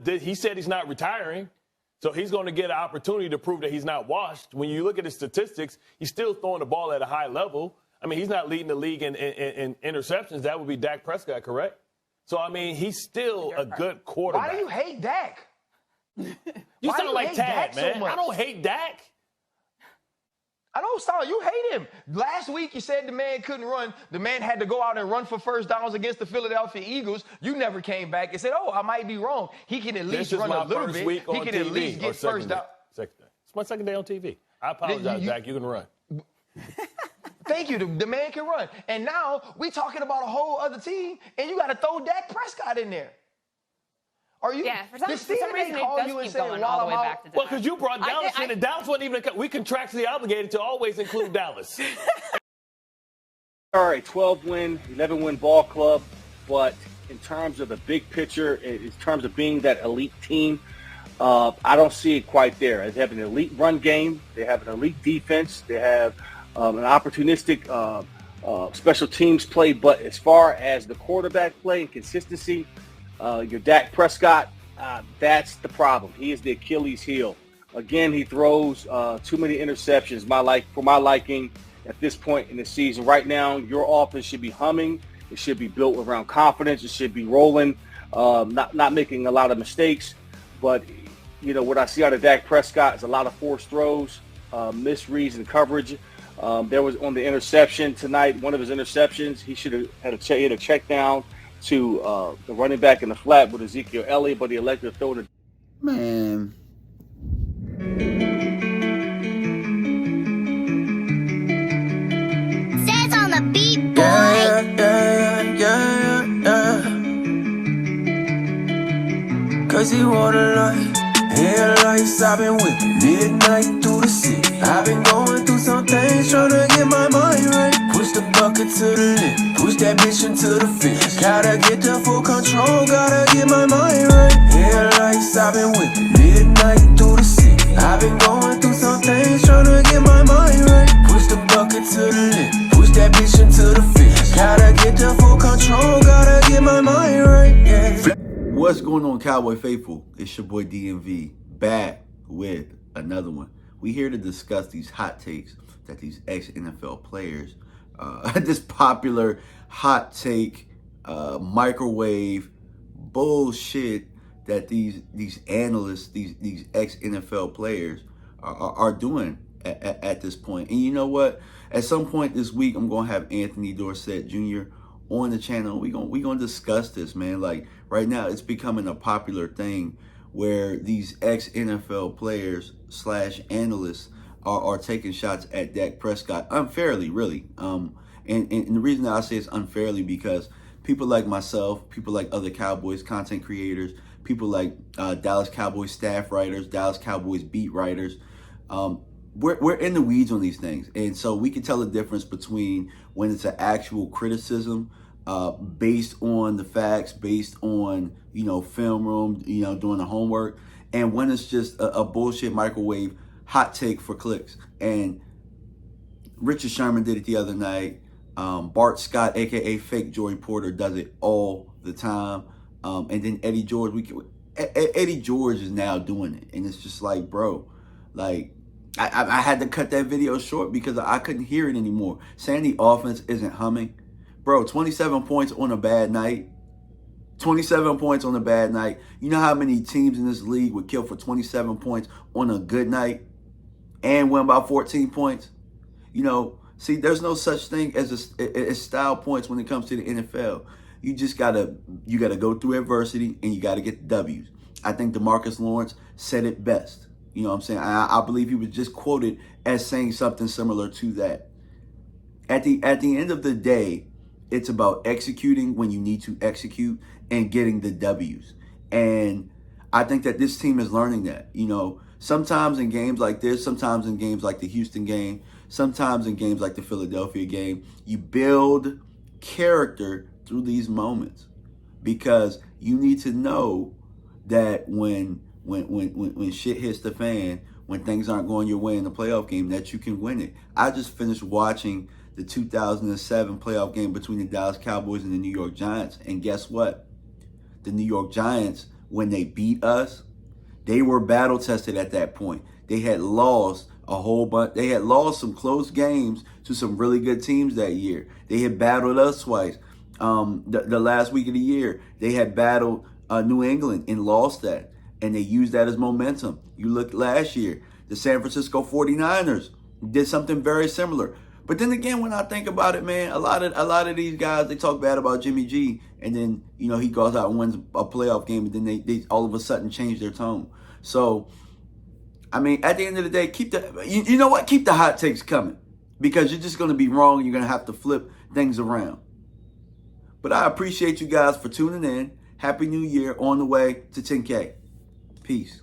He said he's not retiring, so he's going to get an opportunity to prove that he's not washed. When you look at his statistics, he's still throwing the ball at a high level. I mean, he's not leading the league in interceptions. That would be Dak Prescott, correct? So, I mean, he's still a good quarterback. Why do you hate Dak? You sound like Tad, man. So I don't hate Dak. I don't sound. You hate him. Last week you said the man couldn't run. The man had to go out and run for first downs against the Philadelphia Eagles. You never came back and said, "Oh, I might be wrong. He can at least run a little bit. He can at least get first down." Second day. It's my second day on TV. I apologize, Dak. You can run. Thank you. The man can run. And now we talking about a whole other team, and you got to throw Dak Prescott in there. Are you? Yeah, for some reason it does keep going all the way back to Dallas. Well, because you brought Dallas in, and Dallas wasn't even we contractually obligated to always include Dallas. All right, 12-win, 11-win ball club, but in terms of the big picture, in terms of being that elite team, I don't see it quite there. They have an elite run game. They have an elite defense. They have an opportunistic special teams play. But as far as the quarterback play and consistency, your Dak Prescott, that's the problem. He is the Achilles heel. Again, he throws too many interceptions. For my liking, at this point in the season, right now, your offense should be humming. It should be built around confidence. It should be rolling, not making a lot of mistakes. But you know what I see out of Dak Prescott is a lot of forced throws, misreads and coverage. There was on the interception tonight. One of his interceptions, he should have had hit a check down to the running back in the flat with Ezekiel Elliott, but he elected to throw it. Man. Says on the beat, boy. Yeah. Cause he wanna like headlights, I've been whipping midnight through the city. I've been going through some things, trying to get my mind right. Push the bucket to the limit, push that bitch into the finish. Gotta get the full control, gotta get my mind right. Headlights, I've been whipping midnight through the city. I've been going through some things, trying to get my mind right. Push the bucket to the limit, push that bitch into the finish. Gotta get the full control, gotta get my mind right. Yeah. What's going on, Cowboy Faithful? It's your boy DMV, back with another one. We here to discuss these hot takes that these ex-NFL players, this popular hot take, microwave bullshit that these analysts, these ex-NFL players are doing at this point. And you know what? At some point this week, I'm going to have Anthony Dorsett Jr. on the channel. We gonna discuss this, man. Like right now, it's becoming a popular thing where these ex-NFL players / analysts are taking shots at Dak Prescott unfairly, really. And the reason that I say it's unfairly because people like myself, people like other Cowboys content creators, people like Dallas Cowboys staff writers, Dallas Cowboys beat writers, we're in the weeds on these things. And so we can tell the difference between when it's an actual criticism based on the facts, based on, film room, doing the homework, and when it's just a bullshit microwave hot take for clicks. And Richard Sherman did it the other night. Bart Scott, a.k.a. Fake Joey Porter, does it all the time. And then Eddie George, Eddie George is now doing it. And it's just like, bro, like, I had to cut that video short because I couldn't hear it anymore. Saying the offense isn't humming. Bro, 27 points on a bad night. 27 points on a bad night. You know how many teams in this league would kill for 27 points on a good night and win by 14 points? See, there's no such thing as style points when it comes to the NFL. You just gotta go through adversity and you gotta get the W's. I think DeMarcus Lawrence said it best. You know what I'm saying? I believe he was just quoted as saying something similar to that. At the end of the day, it's about executing when you need to execute and getting the W's. And I think that this team is learning that. Sometimes in games like this, sometimes in games like the Houston game, sometimes in games like the Philadelphia game, you build character through these moments because you need to know that when shit hits the fan, when things aren't going your way in the playoff game, that you can win it. I just finished watching the 2007 playoff game between the Dallas Cowboys and the New York Giants, and guess what? The New York Giants when they beat us, they were battle tested at that point. They had lost a whole bunch. They had lost some close games to some really good teams that year. They had battled us twice. The last week of the year, they had battled New England and lost that. And they used that as momentum. You look last year, the San Francisco 49ers did something very similar. But then again, when I think about it, man, a lot of these guys, they talk bad about Jimmy G, and then, you know, he goes out and wins a playoff game, and then they all of a sudden change their tone. So, I mean, at the end of the day, keep the hot takes coming, because you're just going to be wrong, and you're going to have to flip things around. But I appreciate you guys for tuning in. Happy New Year, on the way to 10K. Peace.